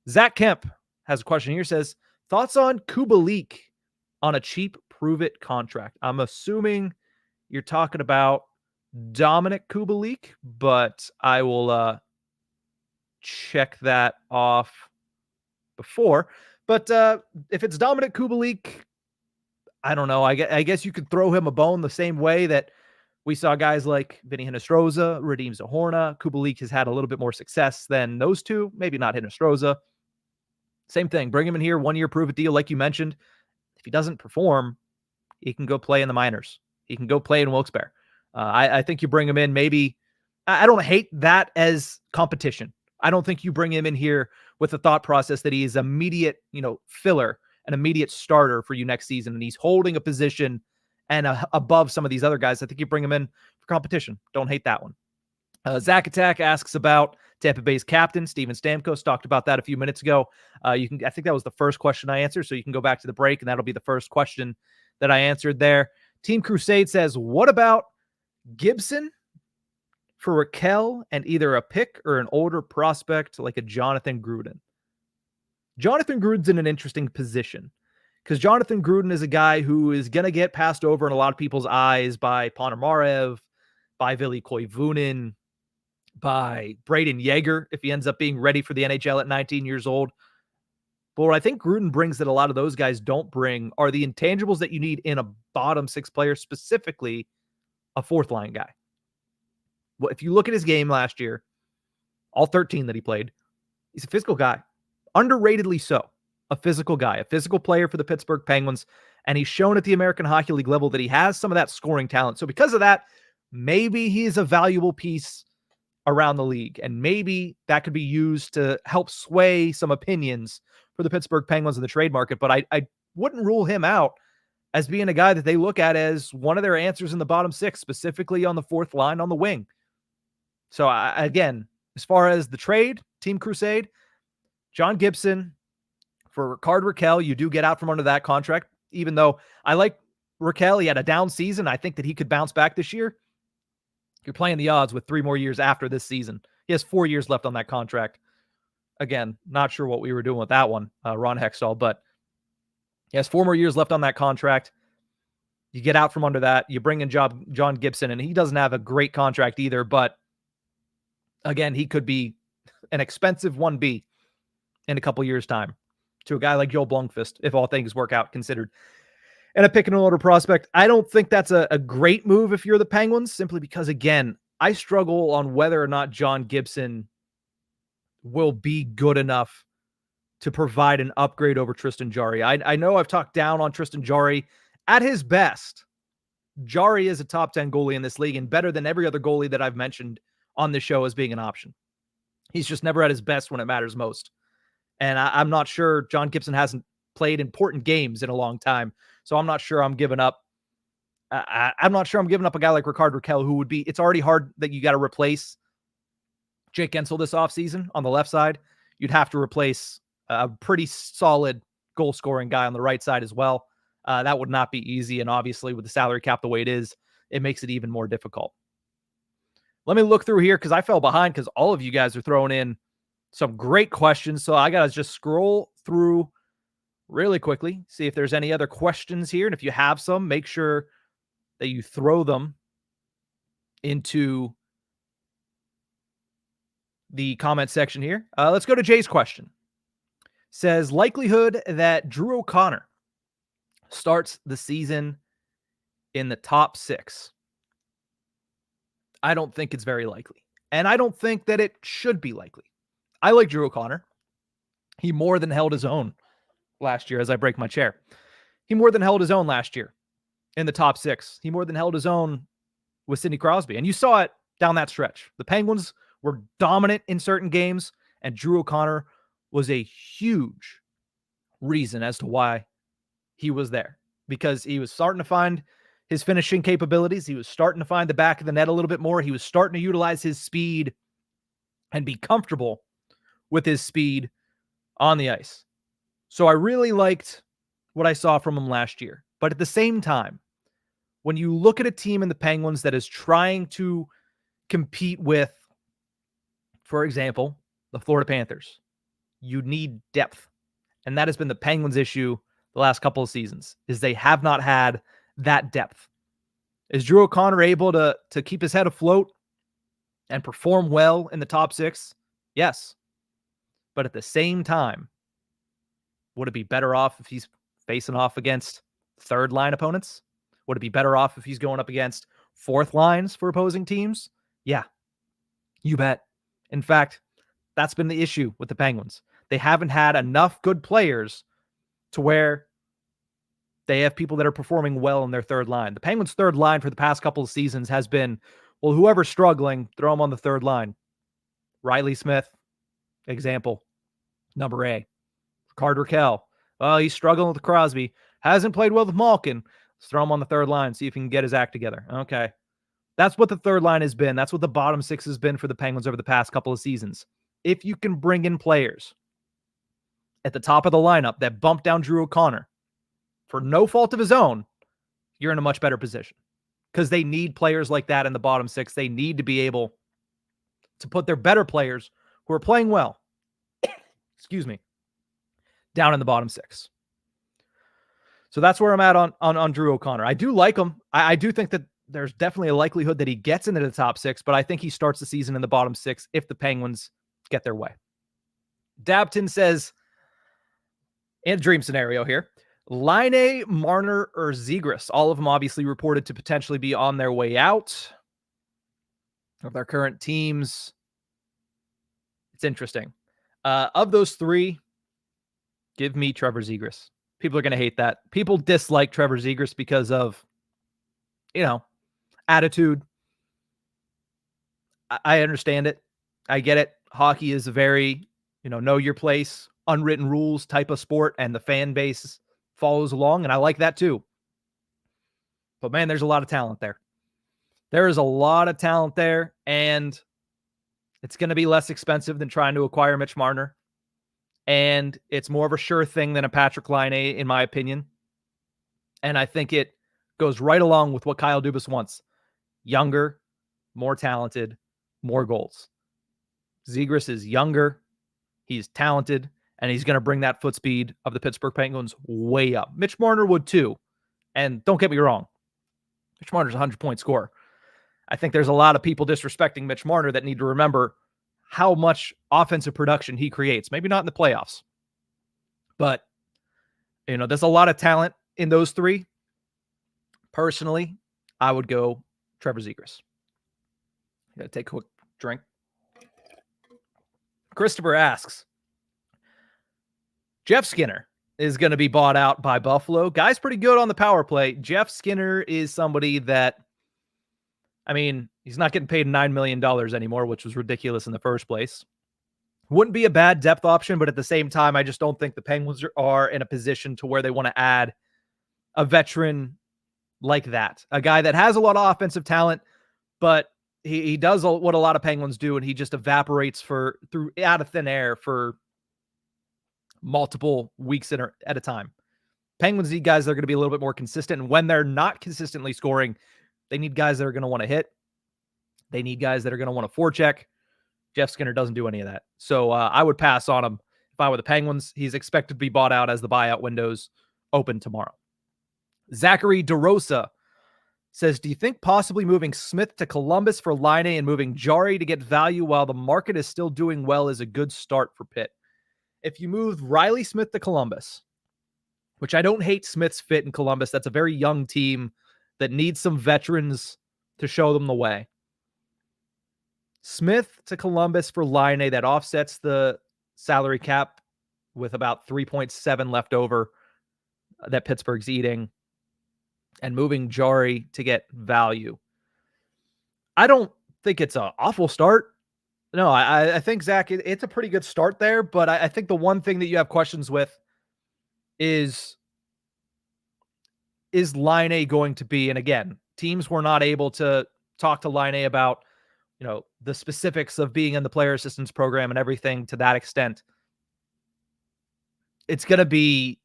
Zach Kemp has a question here, says, thoughts on Kubalik on a cheap prove-it contract? I'm assuming you're talking about Dominic Kubalik, but I will check that off before. But if it's Dominic Kubalik, I don't know. I guess you could throw him a bone the same way that we saw guys like Vinny Hinostroza, Radim Zohorna. Kubalik has had a little bit more success than those two. Maybe not Hinostroza. Same thing. Bring him in here, 1 year prove-it deal, like you mentioned. If he doesn't perform, he can go play in the minors. He can go play in Wilkes-Barre. I think you bring him in maybe. I don't hate that as competition. I don't think you bring him in here with the thought process that he is immediate, filler, an immediate starter for you next season, and he's holding a position and above some of these other guys. I think you bring him in for competition. Don't hate that one. Zach Attack asks about Tampa Bay's captain, Steven Stamkos. Talked about that a few minutes ago. I think that was the first question I answered, so you can go back to the break, and that'll be the first question that I answered there. Team Crusade says, what about Gibson for Raquel and either a pick or an older prospect like a Jonathan Gruden? Jonathan Gruden's in an interesting position because Jonathan Gruden is a guy who is going to get passed over in a lot of people's eyes by Ponomarev, by Ville Koivunen, by Braden Yeager if he ends up being ready for the NHL at 19 years old. But what I think Gruden brings that a lot of those guys don't bring are the intangibles that you need in a bottom 6 player, specifically a 4th-line guy. Well, if you look at his game last year, all 13 that he played, he's a physical guy. Underratedly so. A physical guy, a physical player for the Pittsburgh Penguins. And he's shown at the American Hockey League level that he has some of that scoring talent. So because of that, maybe he's a valuable piece around the league. And maybe that could be used to help sway some opinions for the Pittsburgh Penguins in the trade market. But I wouldn't rule him out as being a guy that they look at as one of their answers in the bottom 6, specifically on the 4th line on the wing. So again, as far as the trade, Team Crusade, John Gibson for Rickard Rakell, you do get out from under that contract, even though I like Rakell. He had a down season. I think that he could bounce back this year. You're playing the odds with 3 more years after this season. He has 4 years left on that contract. Again, not sure what we were doing with that one, Ron Hextall, but he has 4 more years left on that contract. You get out from under that. You bring in John Gibson, and he doesn't have a great contract either, but again, he could be an expensive 1B in a couple years' time to a guy like Joel Blomqvist, if all things work out considered. And a pick and order prospect, I don't think that's a great move if you're the Penguins, simply because, again, I struggle on whether or not John Gibson will be good enough to provide an upgrade over Tristan Jarry. I know I've talked down on Tristan Jarry. At his best, Jarry is a top 10 goalie in this league and better than every other goalie that I've mentioned on this show as being an option. He's just never at his best when it matters most. And I'm not sure John Gibson hasn't played important games in a long time. So I'm not sure I'm giving up. I'm not sure I'm giving up a guy like Rickard Rakell, who would be, it's already hard that you got to replace Jake Gensel this offseason on the left side. You'd have to replace a pretty solid goal scoring guy on the right side as well. That would not be easy. And obviously with the salary cap the way it is, it makes it even more difficult. Let me look through here because I fell behind because all of you guys are throwing in some great questions. So I got to just scroll through really quickly, see if there's any other questions here. And if you have some, make sure that you throw them into the comment section here. Let's go to Jay's question. Says, likelihood that Drew O'Connor starts the season in the top 6. I don't think it's very likely. And I don't think that it should be likely. I like Drew O'Connor. He more than held his own last year as I break my chair. He more than held his own last year in the top 6. He more than held his own with Sidney Crosby. And you saw it down that stretch. The Penguins were dominant in certain games, and Drew O'Connor was a huge reason as to why he was there, because he was starting to find his finishing capabilities. He was starting to find the back of the net a little bit more. He was starting to utilize his speed and be comfortable with his speed on the ice. So I really liked what I saw from him last year. But at the same time, when you look at a team in the Penguins that is trying to compete with, for example, the Florida Panthers, you need depth. And that has been the Penguins' issue the last couple of seasons, is they have not had that depth. Is Drew O'Connor able to keep his head afloat and perform well in the top 6? Yes. But at the same time, would it be better off if he's facing off against third line opponents? Would it be better off if he's going up against fourth lines for opposing teams? Yeah, you bet. In fact, that's been the issue with the Penguins. They haven't had enough good players to where they have people that are performing well in their third line. The Penguins' third line for the past couple of seasons has been, well, whoever's struggling, throw them on the third line. Riley Smith, example, number A. Carter Kell, well, he's struggling with Crosby. Hasn't played well with Malkin. Let's throw him on the third line, see if he can get his act together. Okay. That's what the third line has been. That's what the bottom 6 has been for the Penguins over the past couple of seasons. If you can bring in players at the top of the lineup that bump down Drew O'Connor for no fault of his own, you're in a much better position, because they need players like that in the bottom 6. They need to be able to put their better players who are playing well, excuse me, down in the bottom 6. So that's where I'm at on Drew O'Connor. I do like him. I do think that there's definitely a likelihood that he gets into the top 6, but I think he starts the season in the bottom 6 if the Penguins get their way. Dabton says, in a dream scenario here, Laine, Marner, or Zegras. All of them obviously reported to potentially be on their way out of their current teams. It's interesting. Of those 3, give me Trevor Zegras. People are going to hate that. People dislike Trevor Zegras because of, attitude. I understand it. I get it. Hockey is a very, know your place, unwritten rules type of sport, and the fan base follows along, and I like that too. But man, there's a lot of talent there. There is a lot of talent there, and it's going to be less expensive than trying to acquire Mitch Marner. And it's more of a sure thing than a Patrick Laine, in my opinion. And I think it goes right along with what Kyle Dubas wants. Younger, more talented, more goals. Zegras is younger, he's talented, and he's going to bring that foot speed of the Pittsburgh Penguins way up. Mitch Marner would too. And don't get me wrong, Mitch Marner's a 100-point scorer. I think there's a lot of people disrespecting Mitch Marner that need to remember how much offensive production he creates. Maybe not in the playoffs, but there's a lot of talent in those 3. Personally, I would go Trevor Zegras. Gotta take a quick drink. Christopher asks, Jeff Skinner is going to be bought out by Buffalo. Guy's pretty good on the power play. Jeff Skinner is somebody that, he's not getting paid $9 million anymore, which was ridiculous in the first place. Wouldn't be a bad depth option, but at the same time, I just don't think the Penguins are in a position to where they want to add a veteran like that. A guy that has a lot of offensive talent, but he does what a lot of Penguins do, and he just evaporates out of thin air for multiple weeks at a time. Penguins need guys that are going to be a little bit more consistent, and when they're not consistently scoring, they need guys that are going to want to hit. They need guys that are going to want to forecheck. Jeff Skinner doesn't do any of that. So I would pass on him If I were the Penguins, he's expected to be bought out as the buyout windows open tomorrow. Zachary DeRosa says, do you think possibly moving Smith to Columbus for Laine and moving Jarry to get value while the market is still doing well is a good start for Pitt? If you move Riley Smith to Columbus, which I don't hate Smith's fit in Columbus, that's a very young team that needs some veterans to show them the way. Smith to Columbus for Laine, that offsets the salary cap with about 3.7 left over that Pittsburgh's eating, and moving Jarry to get value. I don't think it's an awful start. No, I think, Zach, it's a pretty good start there, but I think the one thing that you have questions with is Laine going to be, and again, teams were not able to talk to Laine about, the specifics of being in the player assistance program and everything to that extent. It's going to be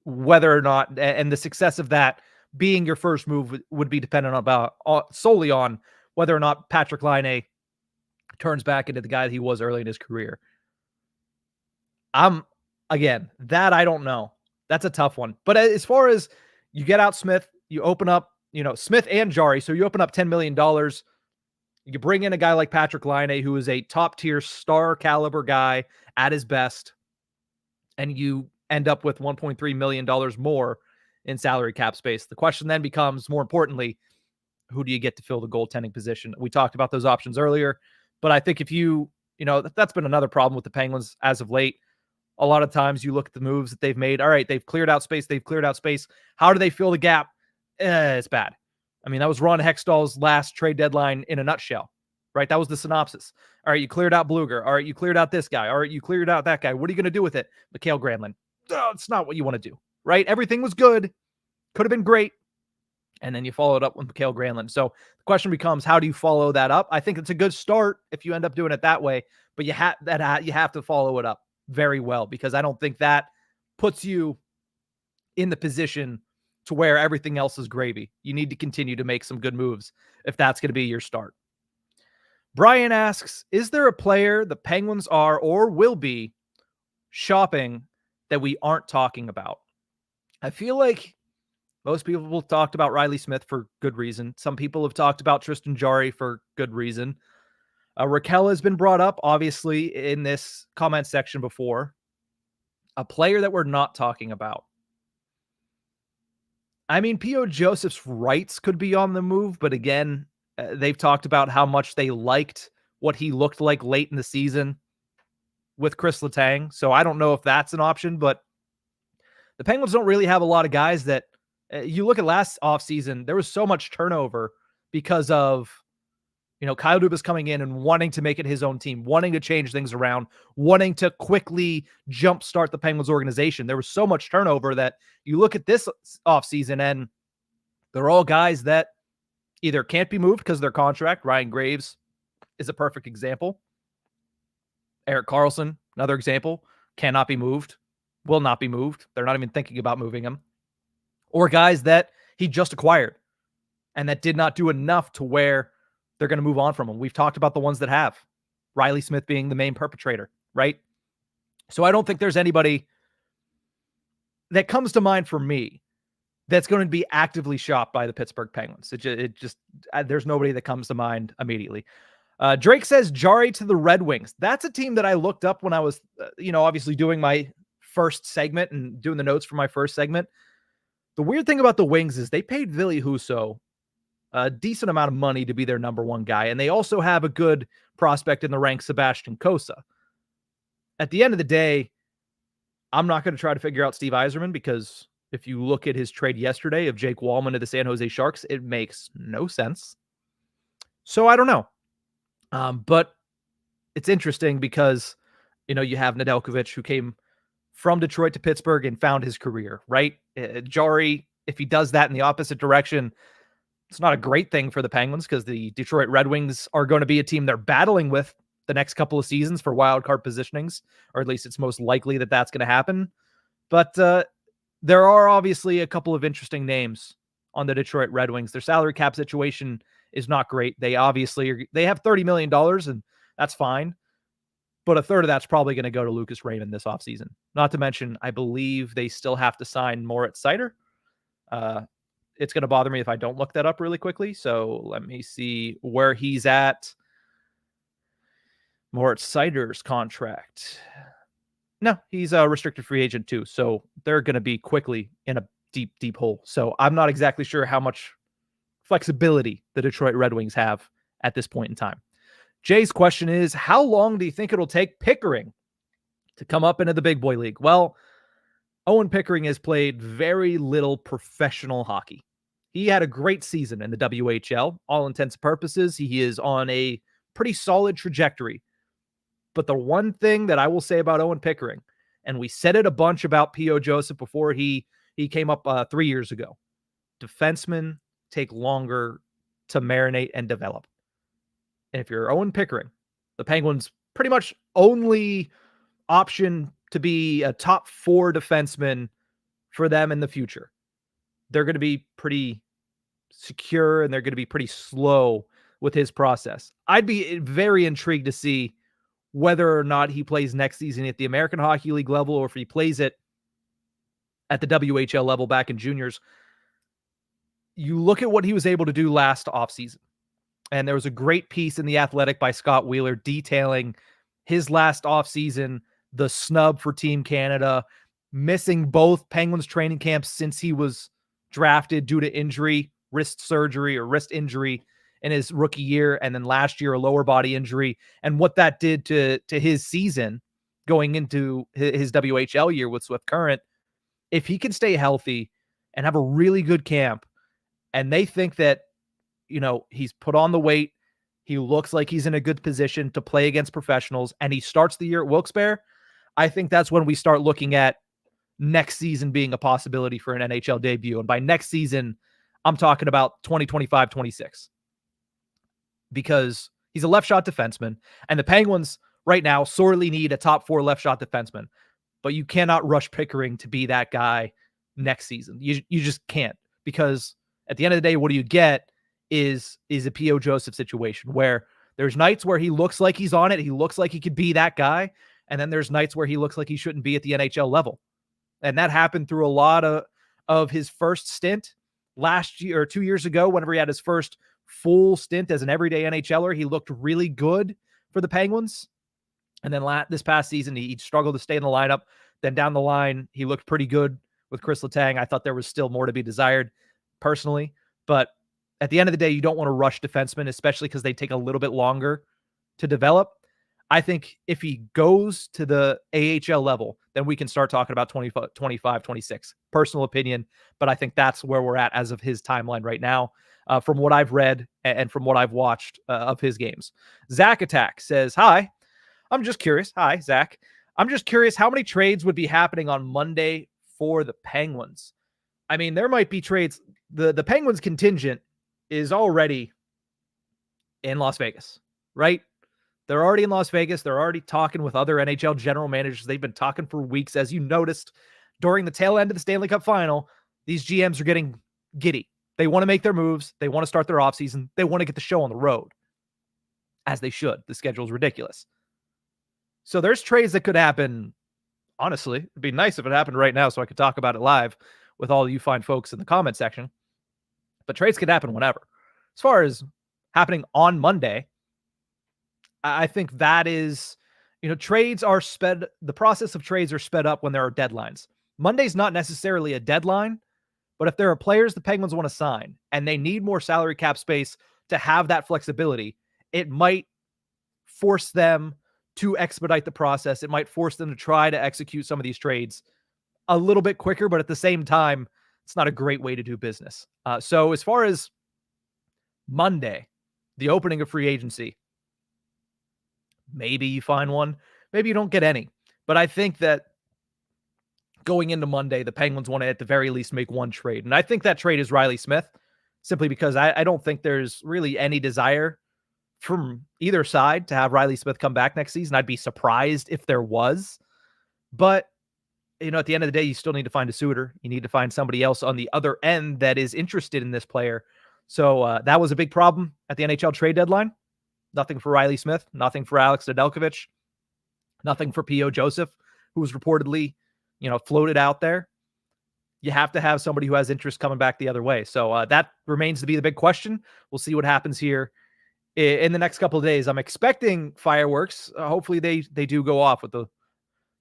whether or not, and the success of that being your first move would be dependent solely on whether or not Patrick Laine turns back into the guy that he was early in his career. Again, that I don't know. That's a tough one. But as far as you get out Smith, you open up, Smith and Jarry, so you open up $10 million. You bring in a guy like Patrick Laine, who is a top-tier star caliber guy at his best, and you end up with $1.3 million more in salary cap space. The question then becomes, more importantly, who do you get to fill the goaltending position? We talked about those options earlier, but I think if that's been another problem with the Penguins as of late. A lot of times you look at the moves that they've made. All right, they've cleared out space. How do they fill the gap? It's bad. I mean, that was Ron Hextall's last trade deadline in a nutshell, right? That was the synopsis. All right, you cleared out Bluger. All right, you cleared out this guy. All right, you cleared out that guy. What are you going to do with it? Mikhail Granlund. Oh, it's not what you want to do, right? Everything was good. Could have been great. And then you follow it up with Mikhail Granlund. So the question becomes, how do you follow that up? I think it's a good start if you end up doing it that way, but you have to follow it up very well, because I don't think that puts you in the position to where everything else is gravy. You need to continue to make some good moves if that's going to be your start. Brian asks, is there a player the Penguins are or will be shopping that we aren't talking about? I feel like most people have talked about Riley Smith for good reason. Some people have talked about Tristan Jarry for good reason. Raquel has been brought up, obviously, in this comment section before. A player that we're not talking about. I mean, P.O. Joseph's rights could be on the move, but again, they've talked about how much they liked what he looked like late in the season with Chris Letang. So I don't know if that's an option, but the Penguins don't really have a lot of guys that you look at last offseason, there was so much turnover because of, Kyle Dubas coming in and wanting to make it his own team, wanting to change things around, wanting to quickly jumpstart the Penguins organization. There was so much turnover that you look at this offseason and they're all guys that either can't be moved because of their contract. Ryan Graves is a perfect example. Erik Karlsson, another example, cannot be moved, will not be moved. They're not even thinking about moving him. Or guys that he just acquired and that did not do enough to where they're going to move on from him. We've talked about the ones that have. Riley Smith being the main perpetrator, right? So I don't think there's anybody that comes to mind for me that's going to be actively shopped by the Pittsburgh Penguins. There's nobody that comes to mind immediately. Drake says Jarry to the Red Wings. That's a team that I looked up when I was, obviously doing my first segment and doing the notes for my first segment. The weird thing about the Wings is they paid Ville Husso a decent amount of money to be their number one guy, and they also have a good prospect in the ranks, Sebastian Cossa. At the end of the day, I'm not going to try to figure out Steve Yzerman, because if you look at his trade yesterday of Jake Wallman to the San Jose Sharks, it makes no sense. So I don't know. But it's interesting because, you have Nedeljkovic, who came from Detroit to Pittsburgh and found his career, right? Jarry, if he does that in the opposite direction, it's not a great thing for the Penguins, because the Detroit Red Wings are going to be a team they're battling with the next couple of seasons for wild card positionings, or at least it's most likely that that's going to happen. But there are obviously a couple of interesting names on the Detroit Red Wings. Their salary cap situation is not great. They have $30 million, and that's fine. but a third of that's probably going to go to Lucas Raymond this offseason. Not to mention, I believe they still have to sign Moritz Seider. It's going to bother me if I don't look that up really quickly. So let me see where he's at. Moritz Seider's contract. No, he's a restricted free agent too. So they're going to be quickly in a deep, deep hole. So I'm not exactly sure how much flexibility the Detroit Red Wings have at this point in time. Jay's question is, how long do you think it'll take Pickering to come up into the big boy league? Well, Owen Pickering has played very little professional hockey. He had a great season in the WHL. All intents and purposes, he is on a pretty solid trajectory. But the one thing that I will say about Owen Pickering, and we said it a bunch about P.O. Joseph before he came up 3 years ago, defensemen take longer to marinate and develop. And if you're Owen Pickering, the Penguins' pretty much only option to be a top 4 defenseman for them in the future, they're going to be pretty secure and they're going to be pretty slow with his process. I'd be very intrigued to see whether or not he plays next season at the American Hockey League level or if he plays it at the WHL level back in juniors. You look at what he was able to do last offseason, and there was a great piece in The Athletic by Scott Wheeler detailing his last offseason, the snub for Team Canada, missing both Penguins training camps since he was drafted due to injury, wrist surgery or wrist injury in his rookie year, and then last year a lower body injury, and what that did to his season going into his WHL year with Swift Current. If he can stay healthy and have a really good camp, and they think that, you know, he's put on the weight, he looks like he's in a good position to play against professionals, and he starts the year at Wilkes-Barre, I think that's when we start looking at next season being a possibility for an NHL debut. And by next season, I'm talking about 2025-26. Because he's a left shot defenseman, and the Penguins right now sorely need a top 4 left shot defenseman. But you cannot rush Pickering to be that guy next season. You just can't, because at the end of the day, what do you get is a P.O. Joseph situation where there's nights where he looks like he's on it. He looks like he could be that guy. And then there's nights where he looks like he shouldn't be at the NHL level. And that happened through a lot of his first stint last year or 2 years ago, whenever he had his first full stint as an everyday NHLer. He looked really good for the Penguins. And then this past season, he struggled to stay in the lineup. Then down the line, he looked pretty good with Chris Letang. I thought there was still more to be desired personally. But at the end of the day, you don't want to rush defensemen, especially because they take a little bit longer to develop. I think if he goes to the AHL level, then we can start talking about 25, 26. Personal opinion, but I think that's where we're at as of his timeline right now, from what I've read and from what I've watched of his games. Zach Attack says, hi, I'm just curious. Hi, Zach. I'm just curious how many trades would be happening on Monday for the Penguins. I mean, there might be trades. The Penguins contingent is already in Las Vegas, right? They're already in Las Vegas. They're already talking with other NHL general managers. They've been talking for weeks. As you noticed during the tail end of the Stanley Cup final, these GMs are getting giddy. They want to make their moves. They want to start their offseason. They want to get the show on the road, as they should. The schedule is ridiculous. So there's trades that could happen. Honestly, it'd be nice if it happened right now so I could talk about it live with all you fine folks in the comment section. But trades could happen whenever. As far as happening on Monday, I think that is, trades are the process of trades are sped up when there are deadlines. Monday's not necessarily a deadline, but if there are players the Penguins want to sign and they need more salary cap space to have that flexibility, it might force them to expedite the process. It might force them to try to execute some of these trades a little bit quicker, but at the same time, it's not a great way to do business. So as far as Monday, the opening of free agency, maybe you find one, maybe you don't get any. But I think that going into Monday, the Penguins want to at the very least make one trade. And I think that trade is Riley Smith, simply because I don't think there's really any desire from either side to have Riley Smith come back next season. I'd be surprised if there was. But, at the end of the day, you still need to find a suitor. You need to find somebody else on the other end that is interested in this player. So that was a big problem at the NHL trade deadline. Nothing for Riley Smith, nothing for Alex Nedeljkovic. Nothing for P.O. Joseph, who was reportedly, floated out there. You have to have somebody who has interest coming back the other way. So that remains to be the big question. We'll see what happens here in the next couple of days. I'm expecting fireworks. Hopefully they do go off with a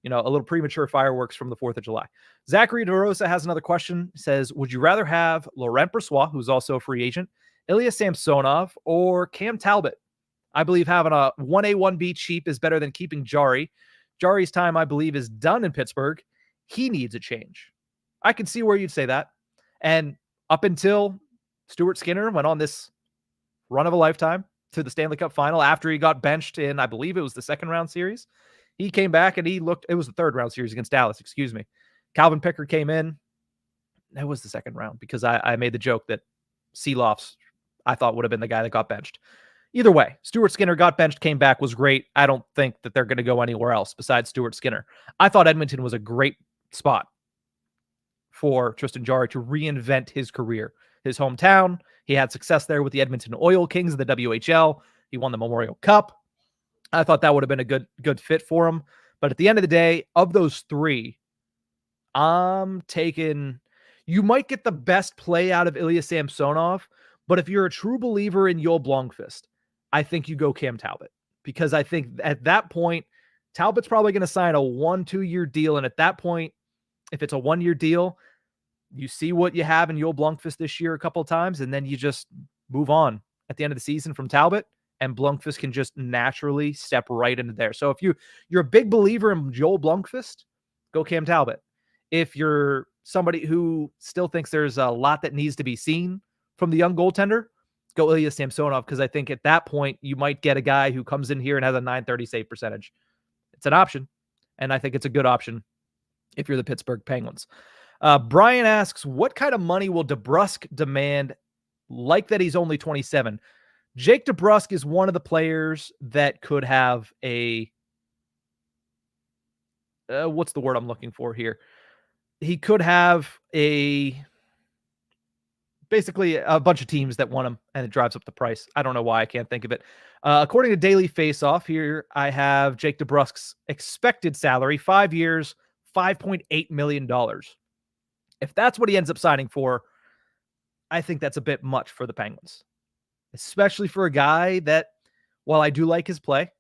little premature fireworks from the 4th of July. Zachary DeRosa has another question. He says, would you rather have Laurent Brossoit, who's also a free agent, Ilya Samsonov, or Cam Talbot? I believe having a 1A, 1B cheap is better than keeping Jarry. Jarry's time, I believe, is done in Pittsburgh. He needs a change. I can see where you'd say that. And up until Stuart Skinner went on this run of a lifetime to the Stanley Cup final after he got benched in, I believe it was the second round series. He came back and it was the third round series against Dallas, excuse me. Calvin Pickard came in. That was the second round because I made the joke that Seelofs, I thought, would have been the guy that got benched. Either way, Stuart Skinner got benched, came back, was great. I don't think that they're going to go anywhere else besides Stuart Skinner. I thought Edmonton was a great spot for Tristan Jarry to reinvent his career. His hometown, he had success there with the Edmonton Oil Kings of the WHL. He won the Memorial Cup. I thought that would have been a good fit for him. But at the end of the day, of those three, I'm taking... You might get the best play out of Ilya Samsonov, but if you're a true believer in Joel Blomqvist, I think you go Cam Talbot. Because I think at that point, Talbot's probably going to sign a 1-2 year deal. And at that point, if it's a 1-year deal, you see what you have in Joel Blomqvist this year a couple of times, and then you just move on at the end of the season from Talbot, and Blomqvist can just naturally step right into there. So if you're a big believer in Joel Blomqvist, go Cam Talbot. If you're somebody who still thinks there's a lot that needs to be seen from the young goaltender, go Ilya Samsonov, because I think at that point you might get a guy who comes in here and has a .930 save percentage. It's an option, and I think it's a good option if you're the Pittsburgh Penguins. Brian asks, what kind of money will DeBrusk demand, like that he's only 27? Jake DeBrusk is one of the players that could have a... what's the word I'm looking for here? He could have basically a bunch of teams that want him, and it drives up the price. I don't know why. I can't think of it. According to Daily Faceoff, here I have Jake DeBrusk's expected salary, 5 years, $5.8 million. If that's what he ends up signing for, I think that's a bit much for the Penguins, especially for a guy that, while I do like his play,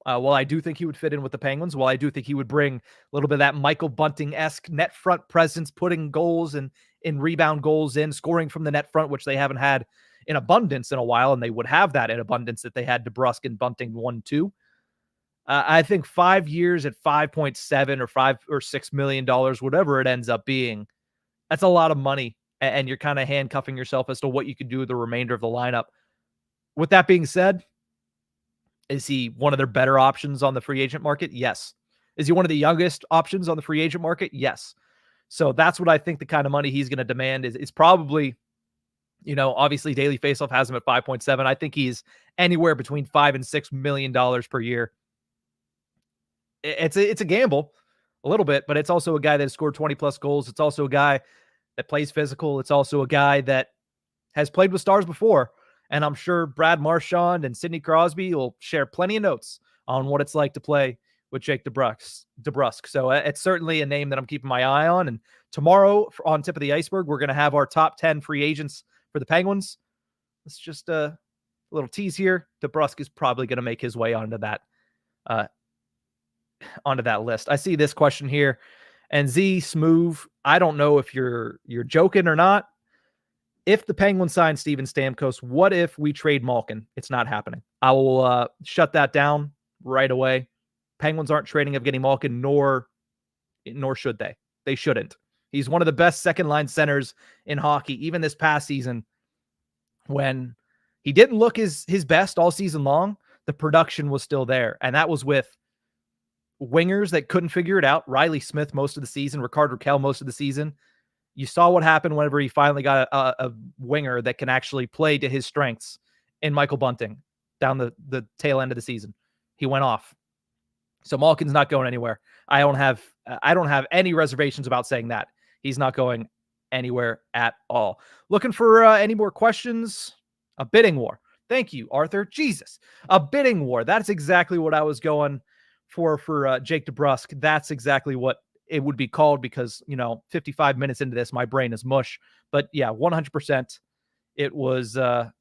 while I do think he would fit in with the Penguins, while I do think he would bring a little bit of that Michael Bunting-esque net front presence, putting goals and in rebound goals in, scoring from the net front, which they haven't had in abundance in a while, and they would have that in abundance if they had DeBrusk and Bunting 1-2. I think 5 years at 5.7 or $5 or $6 million, whatever it ends up being, that's a lot of money, and you're kind of handcuffing yourself as to what you can do with the remainder of the lineup. With that being said, is he one of their better options on the free agent market? Yes. Is he one of the youngest options on the free agent market? Yes. So that's what I think the kind of money he's going to demand is probably, obviously Daily Faceoff has him at 5.7. I think he's anywhere between $5 and $6 million per year. It's a gamble a little bit, but it's also a guy that has scored 20 plus goals. It's also a guy that plays physical. It's also a guy that has played with stars before. And I'm sure Brad Marchand and Sidney Crosby will share plenty of notes on what it's like to play with Jake DeBrusk. So it's certainly a name that I'm keeping my eye on. And tomorrow on Tip of the Iceberg, we're going to have our top 10 free agents for the Penguins. It's just a little tease here. DeBrusk is probably going to make his way onto that list. I see this question here. And Z Smooth, I don't know if you're joking or not. If the Penguins sign Steven Stamkos, what if we trade Malkin? It's not happening. I will shut that down right away. Penguins aren't trading Evgeny Malkin, nor should they. They shouldn't. He's one of the best second-line centers in hockey, even this past season. When he didn't look his best all season long, the production was still there. And that was with wingers that couldn't figure it out. Riley Smith most of the season, Rickard Rakell most of the season. You saw what happened whenever he finally got a winger that can actually play to his strengths in Michael Bunting down the tail end of the season. He went off. So Malkin's not going anywhere. I don't have any reservations about saying that. He's not going anywhere at all. Looking for any more questions? A bidding war. Thank you, Arthur. Jesus. A bidding war. That's exactly what I was going for Jake DeBrusk, that's exactly what it would be called, because, 55 minutes into this, my brain is mush. But yeah, 100%, it was a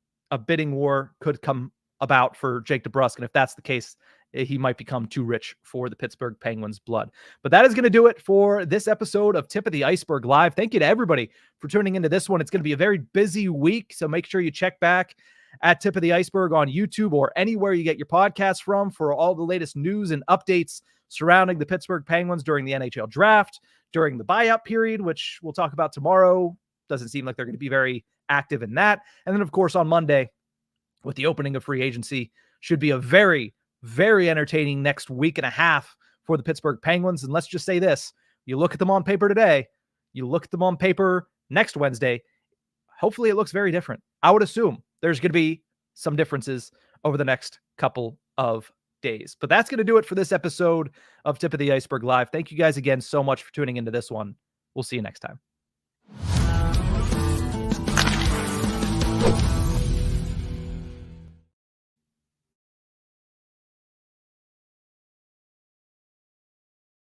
bidding war could come about for Jake DeBrusk. And if that's the case, he might become too rich for the Pittsburgh Penguins blood. But that is going to do it for this episode of Tip of the Ice-Burgh Live. Thank you to everybody for tuning into this one. It's going to be a very busy week, so make sure you check back at Tip of the Ice-Burgh on YouTube or anywhere you get your podcasts from for all the latest news and updates surrounding the Pittsburgh Penguins during the NHL draft, during the buyout period, which we'll talk about tomorrow. Doesn't seem like they're going to be very active in that. And then, of course, on Monday, with the opening of free agency, should be a very, very entertaining next week and a half for the Pittsburgh Penguins. And let's just say this, you look at them on paper today, you look at them on paper next Wednesday, hopefully it looks very different. I would assume there's going to be some differences over the next couple of days. But that's going to do it for this episode of Tip of the Ice-Burgh Live. Thank you guys again so much for tuning into this one. We'll see you next time.